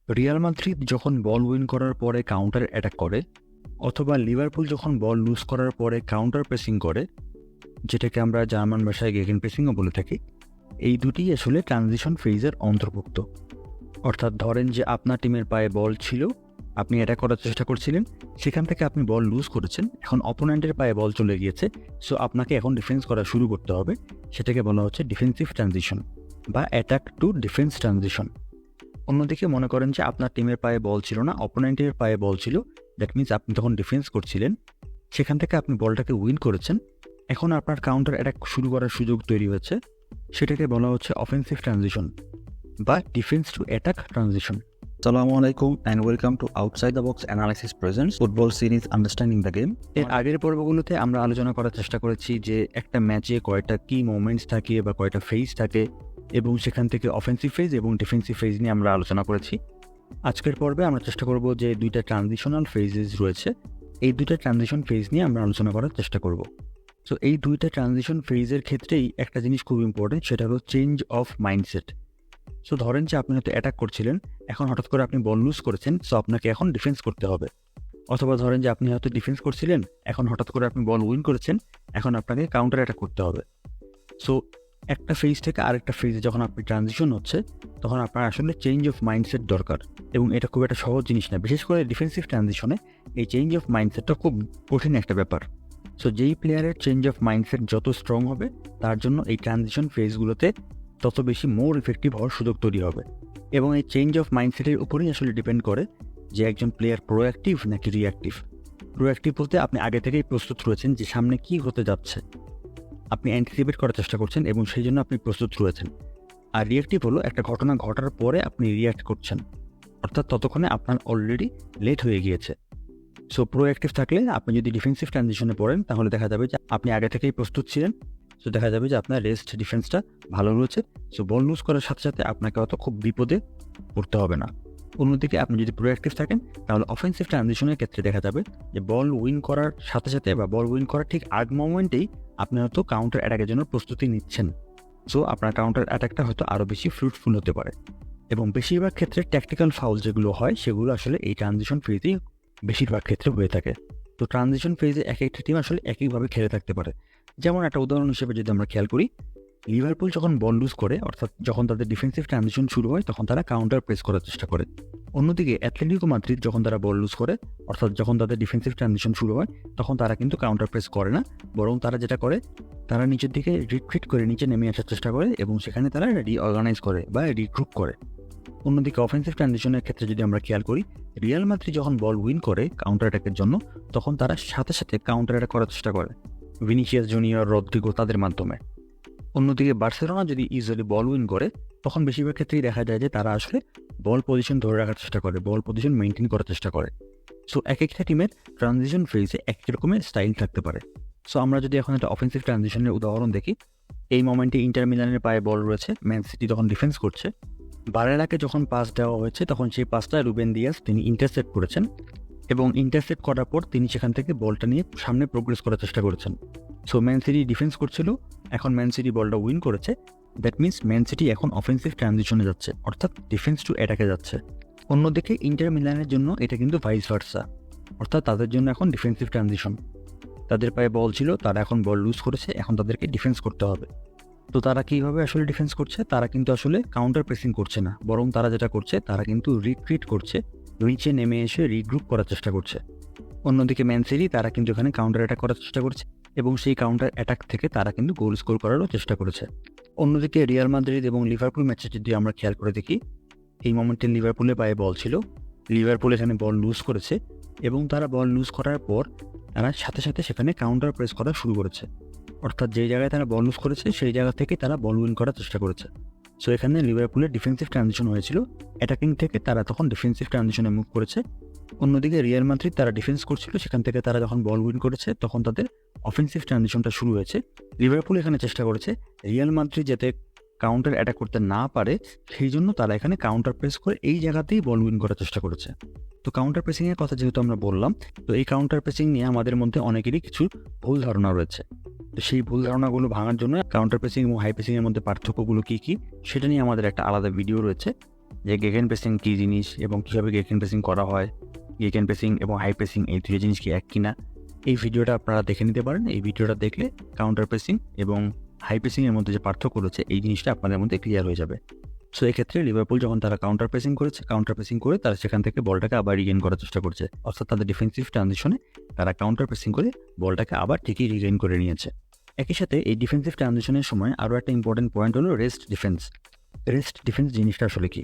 Real Madrid যখন বল win করার পরে কাউন্টার অ্যাটাক করে, অথবা লিভারপুল যখন বল লুজ করার পরে কাউন্টার প্রেসিং করে, যেটাকে আমরা জার্মান ভাষায় গেগেন প্রেসিংও বলে থাকি, এই দুটি আসলে ট্রানজিশন ফেজের অন্তর্ভুক্ত। অর্থাৎ ধরেন যে আপনার টিমের পায়ে বল ছিল, আপনি অ্যাটাক করার চেষ্টা করছিলেন, সেখান থেকে আপনি বল লুজ করেছেন, এখন অপোনেন্টের পায়ে বল চলে গিয়েছে, সো আপনাকে এখন ডিফেন্স করা শুরু করতে হবে। সেটাকে বলা হচ্ছে ডিফেন্সিভ ট্রানজিশন বা অ্যাটাক টু ডিফেন্স ট্রানজিশন। অন্যদিকে মনে করেন যে আপনার টিমের পায়ে বল ছিল না, অপোনেন্টের পায়ে বল ছিল, দ্যাট মিনস আপনি তখন ডিফেন্স করছিলেন, সেখান থেকে আপনি বলটাকে উইন করেছেন, এখন আপনার কাউন্টার অ্যাটাক শুরু করার সুযোগ তৈরি হয়েছে, সেটাকে বলা হচ্ছে অফেন্সিভ ট্রানজিশন বা defence to attack transition. Assalamu alaikum and welcome to Outside the Box Analysis Presents Football Series Understanding the Game. এর আগের পর্বগুলোতে আমরা আলোচনা করার চেষ্টা করেছি যে একটা ম্যাচে কয়টা কি মোমেন্টস থাকে বা কয়টা ফেজ থাকে, এবং সেখান থেকে অফেন্সিভ ফেজ এবং ডিফেন্সিভ ফেজ নিয়ে আমরা আলোচনা করেছি। আজকের পর্বে আমরা চেষ্টা করব যে দুইটা ট্রানজিশনাল ফেজেস রয়েছে, এই দুইটা ট্রানজিশন ফেজ নিয়ে আমরা আলোচনা করার চেষ্টা করব। সো এই দুইটা ট্রানজিশন ফেজের ক্ষেত্রেই একটা জিনিস খুব ইম্পর্টেন্ট, সেটা হলো চেঞ্জ অফ মাইন্ডসেট। সো ধরেন যে আপনি হয়তো অ্যাটাক করছিলেন, এখন হঠাৎ করে আপনি বল লুজ করেছেন, সো আপনাকে এখন ডিফেন্স করতে হবে। অথবা ধরেন যে আপনি হয়তো ডিফেন্স করছিলেন, এখন হঠাৎ করে আপনি বল উইন করেছেন, এখন আপনাকে কাউন্টার অ্যাটাক করতে হবে। সো একটা ফেজ থেকে আরেকটা ফেজে যখন আপনি ট্রানজিশন হচ্ছে, তখন আপনার আসলে চেঞ্জ অফ মাইন্ডসেট দরকার, এবং এটা খুব একটা সহজ জিনিস না। বিশেষ করে ডিফেন্সিভ ট্রানজিশনে এই চেঞ্জ অফ মাইন্ডসেটটা খুব কঠিন একটা ব্যাপার। সো যেই প্লেয়ারের চেঞ্জ অফ মাইন্ডসেট যত স্ট্রং হবে, তার জন্য এই ট্রানজিশন ফেজগুলোতে তত বেশি মোর ইফেক্টিভ হওয়ার সুযোগ তৈরি হবে। এবং এই চেঞ্জ অফ মাইন্ডসেটের উপরেই আসলে ডিপেন্ড করে যে একজন প্লেয়ার প্রোঅ্যাক্টিভ নাকি রিঅ্যাক্টিভ। প্রোঅ্যাক্টিভ বলতে আপনি আগে থেকেই প্রস্তুত রয়েছেন যে সামনে কী হতে যাচ্ছে, আপনি অ্যান্টিসিপেট করার চেষ্টা করছেন এবং সেই জন্য আপনি প্রস্তুত রয়েছেন। আর রিঅ্যাক্টিভ হলো একটা ঘটনা ঘটার পরে আপনি রিঅ্যাক্ট করছেন, অর্থাৎ ততক্ষণে আপনার অলরেডি লেট হয়ে গিয়েছে। সো প্রোঅ্যাক্টিভ থাকলে আপনি যদি ডিফেন্সিভ ট্রানজিশনে পড়েন, তাহলে দেখা যাবে যে আপনি আগে থেকেই প্রস্তুত ছিলেন, সো দেখা যাবে যে আপনার রেস্ট ডিফেন্সটা ভালো রয়েছে। সো বল লুজ করার সাথে সাথে আপনাকে অত খুব বিপদে পড়তে হবে না। অন্যদিকে আপনি যদি প্রোঅ্যাক্টিভ থাকেন, তাহলে অফেন্সিভ ট্রানজিশনের ক্ষেত্রে দেখা যাবে যে বল উইন করার সাথে সাথে বা বল উইন করার ঠিক আগ মোমেন্টেই আপনি হয়তো কাউন্টার অ্যাটাকের জন্য প্রস্তুতি নিচ্ছেন। সো আপনার কাউন্টার অ্যাটাকটা হয়তো আরও বেশি ফ্রুটফুল হতে পারে। এবং বেশিরভাগ ক্ষেত্রে ট্যাকটিক্যাল ফাউল যেগুলো হয়, সেগুলো আসলে এই ট্রানজিশন ফেজেই বেশিরভাগ ক্ষেত্রে হয়ে থাকে। তো ট্রানজিশন ফেজে এক একটা টিম আসলে একইভাবে খেলে থাকতে পারে। যেমন একটা উদাহরণ হিসেবে যদি আমরা খেয়াল করি, লিভারপুল যখন বল লুজ করে, অর্থাৎ যখন তাদের ডিফেন্সিভ ট্রানজিশন শুরু হয়, তখন তারা কাউন্টার প্রেস করার চেষ্টা করে। অন্যদিকে অ্যাটলেটিকো মাদ্রিদ যখন তারা বল লুজ করে, অর্থাৎ যখন তাদের ডিফেন্সিভ ট্রানজিশন শুরু হয়, তখন তারা কিন্তু কাউন্টার প্রেস করে না, বরং তারা যেটা করে, তারা নিচের দিকে রিট্রিট করে নিচে নেমে আসার চেষ্টা করে এবং সেখানে তারা রিঅর্গানাইজ করে বা রিগ্রুপ করে। অন্যদিকে অফেন্সিভ ট্রানজিশনের ক্ষেত্রে যদি আমরা খেয়াল করি, রিয়াল মাদ্রিদ যখন বল উইন করে কাউন্টার অ্যাটাকের জন্য, তখন তারা সাথে সাথে কাউন্টার অ্যাটাক করার চেষ্টা করে ভিনিসিয়াস জুনিয়র, রদ্রিগো তাদের মাধ্যমে। অন্যদিকে বার্সেলোনা যদি ইজিলি বল উইন করে, তখন বেশিরভাগ ক্ষেত্রেই দেখা যায় যে তারা আসলে বল পজিশন ধরে রাখার চেষ্টা করে, বল পজিশন মেনটেন করার চেষ্টা করে। সো এক একটা টিমের ট্রানজিশন ফেজে এক এক রকমের স্টাইল থাকতে পারে। সো আমরা যদি এখন একটা অফেন্সিভ ট্রানজিশনের উদাহরণ দেখি, এই মোমেন্টে ইন্টার মিলানের পায়ে বল রয়েছে, ম্যান সিটি তখন ডিফেন্স করছে, বারেলাকে যখন পাস দেওয়া হয়েছে, তখন সেই পাসটা রুবেন দিয়াস তিনি ইন্টারসেপ্ট করেছেন, এবং ইন্টারসেপ্ট করার পর তিনি সেখান থেকে বলটা নিয়ে সামনে প্রোগ্রেস করার চেষ্টা করেছেন। সো ম্যান সিটি ডিফেন্স করছিল, এখন ম্যান সিটি বলটা উইন করেছে, দ্যাট মিনস ম্যান সিটি এখন অফেন্সিভ ট্রানজিশনে যাচ্ছে, অর্থাৎ ডিফেন্স টু অ্যাটাকে যাচ্ছে। অন্যদিকে ইন্টার মিলানের জন্য এটা কিন্তু ভাইস ভার্সা, অর্থাৎ তাদের জন্য এখন ডিফেন্সিভ ট্রানজিশন। তাদের পায়ে বল ছিল, তারা এখন বল লুজ করেছে, এখন তাদেরকে ডিফেন্স করতে হবে। তো তারা কীভাবে আসলে ডিফেন্স করছে, তারা কিন্তু আসলে কাউন্টার প্রেসিং করছে না, বরং তারা যেটা করছে, তারা কিন্তু রিট্রিট করছে, নিচে নেমে এসে রিগ্রুপ করার চেষ্টা করছে। অন্যদিকে ম্যান সিটি তারা কিন্তু এখানে কাউন্টার অ্যাটাক করার চেষ্টা করছে, এবং সেই কাউন্টার অ্যাটাক থেকে তারা কিন্তু গোল স্কোর করারও চেষ্টা করেছে। অন্যদিকে রিয়াল মাদ্রিদ এবং লিভারপুল ম্যাচে যদি আমরা খেয়াল করে দেখি, এই মোমেন্টে লিভারপুলের পায়ে বল ছিল, লিভারপুল এখানে বল লুজ করেছে, এবং তারা বল লুজ করার পর তারা সাথে সাথে সেখানে কাউন্টার প্রেস করা শুরু করেছে, অর্থাৎ যেই জায়গায় তারা বল লুজ করেছে সেই জায়গা থেকে তারা বল উইন করার চেষ্টা করেছে। সো এখানে লিভারপুলের ডিফেন্সিভ ট্রানজিশন হয়েছিল, অ্যাটাকিং থেকে তারা তখন ডিফেন্সিভ ট্রানজিশনে মুভ করেছে। অন্যদিকে রিয়াল মাদ্রিদ তারা ডিফেন্স করছিল, সেখান থেকে তারা যখন বল উইন করেছে, তখন তাদের অফেন্সিভ ট্রানজিশনটা শুরু হয়েছে। লিভারপুল এখানে চেষ্টা করেছে রিয়াল মাদ্রিদ যাতে কাউন্টার অ্যাটাক করতে না পারে, সেই জন্য তারা এখানে কাউন্টার প্রেস করে এই জায়গাতেই বল উইন করার চেষ্টা করেছে। তো কাউন্টার প্রেসিংয়ের কথা যেহেতু আমরা বললাম, তো এই কাউন্টার প্রেসিং নিয়ে আমাদের মধ্যে অনেকেরই কিছু ভুল ধারণা রয়েছে। তো সেই ভুল ধারণাগুলো ভাঙার জন্য কাউন্টার প্রেসিং এবং হাই প্রেসিংয়ের মধ্যে পার্থক্যগুলো কী কী, সেটা নিয়ে আমাদের একটা আলাদা ভিডিও রয়েছে, যে গেগেন প্রেসিং কী জিনিস এবং কীভাবে গেগেন প্রেসিং করা হয়, গেগেন প্রেসিং এবং হাই প্রেসিং এই দুটো জিনিস কি এক কিনা, এই ভিডিওটা আপনারা দেখে নিতে পারেন। এই ভিডিওটা দেখলে কাউন্টার প্রেসিং এবং হাই প্রেসিংয়ের মধ্যে যে পার্থক্য রয়েছে এই জিনিসটা আপনাদের মধ্যে ক্লিয়ার হয়ে যাবে। সো এক্ষেত্রে লিভারপুল যখন তারা কাউন্টার প্রেসিং করে তারা সেখান থেকে বলটাকে আবার রিগেইন করার চেষ্টা করছে, অর্থাৎ তাদের ডিফেন্সিভ ট্রানজিশনে তারা কাউন্টার প্রেসিং করে বলটাকে আবার ঠিকই রিগেইন করে নিয়েছে। একই সাথে এই ডিফেন্সিভ ট্রানজিশনের সময় আরও একটা ইম্পর্টেন্ট পয়েন্ট হলো রেস্ট ডিফেন্স জিনিসটা আসলে কি।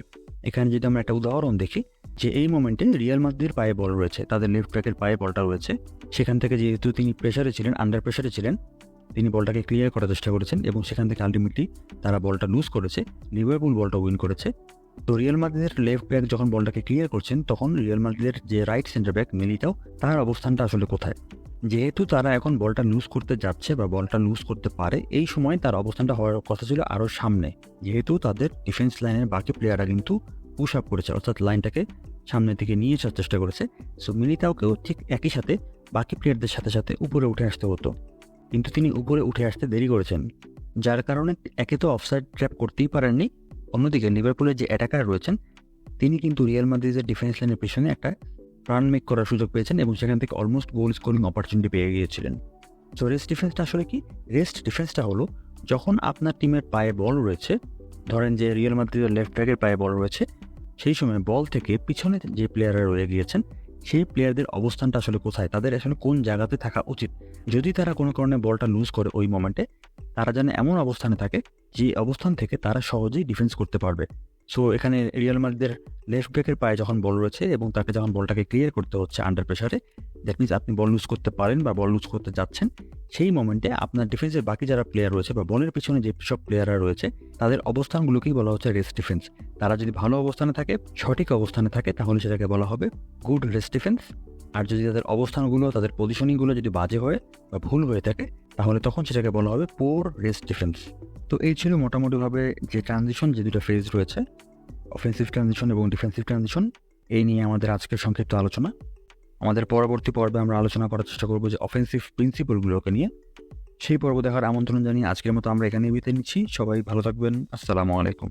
এখানে যদি আমরা একটা উদাহরণ দেখি, যে এই মোমেন্টে রিয়াল মাদ্রিদের পায়ে বল রয়েছে, তাদের লেফট ব্যাকের পায়ে বলটা রয়েছে, সেখান থেকে যেহেতু তিনি আন্ডার প্রেশারে ছিলেন, তিনি বলটাকে ক্লিয়ার করার চেষ্টা করেছেন এবং সেখান থেকে আলটিমেটলি তারা বলটা লুজ করেছে, লিভারপুল বলটা উইন করেছে। তো রিয়াল মাদ্রিদের লেফট ব্যাক যখন বলটাকে ক্লিয়ার করছেন তখন রিয়াল মাদ্রিদের যে রাইট সেন্টার ব্যাক মিলিটাও, তার অবস্থানটা আসলে কোথায়। যেহেতু তারা এখন বলটা লুজ করতে যাচ্ছে বা বলটা লুজ করতে পারে, এই সময় তার অবস্থানটা হওয়ার কথা ছিল আরও সামনে, যেহেতু তাদের ডিফেন্স লাইনের বাকি প্লেয়াররা কিন্তু পুশ আপ করেছে, অর্থাৎ লাইনটাকে সামনের দিকে নিয়ে আসার চেষ্টা করেছে। সো মিলিটাওকেও ঠিক একই সাথে বাকি প্লেয়ারদের সাথে সাথে উপরে উঠে আসতে হতো, কিন্তু তিনি উপরে উঠে আসতে দেরি করেছেন, যার কারণে একে তো অফসাইড ট্র্যাপ করতেই পারেননি, অন্যদিকে লিভারপুলের যে অ্যাটাকার রয়েছেন তিনি কিন্তু রিয়াল মাদ্রিদের ডিফেন্স লাইনের পেছনে একটা রান মেক করার সুযোগ পেয়েছেন এবং সেখান থেকে অলমোস্ট গোল স্কোরিং অপরচুনিটি পেয়ে গিয়েছিলেন। সো রেস্ট ডিফেন্সটা আসলে কি? রেস্ট ডিফেন্সটা হলো যখন আপনার টিমের পায়ে বল রয়েছে, ধরেন যে রিয়াল মাদ্রিদের লেফট ব্যাকের পায়ে বল রয়েছে, সেই সময় বল থেকে পিছনে যে প্লেয়াররা রয়ে গিয়েছেন সেই প্লেয়ারদের অবস্থানটা আসলে কোথায়, তাদের আসলে কোন জায়গাতে থাকা উচিত। যদি তারা কোনো কারণে বলটা লুজ করে ওই মোমেন্টে, তারা যেন এমন অবস্থানে থাকে যে অবস্থান থেকে তারা সহজেই ডিফেন্স করতে পারবে। সো এখানে রিয়াল মাদ্রিদের লেফট ব্যাকের পায়ে যখন বল রয়েছে এবং তাকে যখন বলটাকে ক্লিয়ার করতে হচ্ছে আন্ডার প্রেশারে, দ্যাট মিনস আপনি বল লুজ করতে পারেন বা বল লুজ করতে যাচ্ছেন, সেই মোমেন্টে আপনার ডিফেন্সের বাকি যারা প্লেয়ার রয়েছে বা বলের পিছনে যে সব প্লেয়াররা রয়েছে তাদের অবস্থানগুলোকেই বলা হচ্ছে রেস্ট ডিফেন্স। তারা যদি ভালো অবস্থানে থাকে, সঠিক অবস্থানে থাকে, তাহলে সেটাকে বলা হবে গুড রেস্ট ডিফেন্স। আর যদি তাদের অবস্থানগুলো, তাদের পজিশনিংগুলো যদি বাজে হয় বা ভুল হয়ে থাকে, তাহলে তখন সেটাকে বলা হবে পোর রেস্ট ডিফেন্স। তো এই ছিল মোটামুটিভাবে যে ট্রানজিশন, যে দুটো ফেজ রয়েছে, অফেন্সিভ ট্রানজিশন এবং ডিফেন্সিভ ট্রানজিশন, এই নিয়ে আমাদের আজকের সংক্ষিপ্ত আলোচনা। আমাদের পরবর্তী পর্বে আমরা আলোচনা করার চেষ্টা করবো যে অফেন্সিভ প্রিন্সিপালগুলোকে নিয়ে। সেই পর্ব দেখার আমন্ত্রণ জানিয়ে আজকের মতো আমরা এখানেই বিদায় নিচ্ছি। সবাই ভালো থাকবেন। আসসালামু আলাইকুম।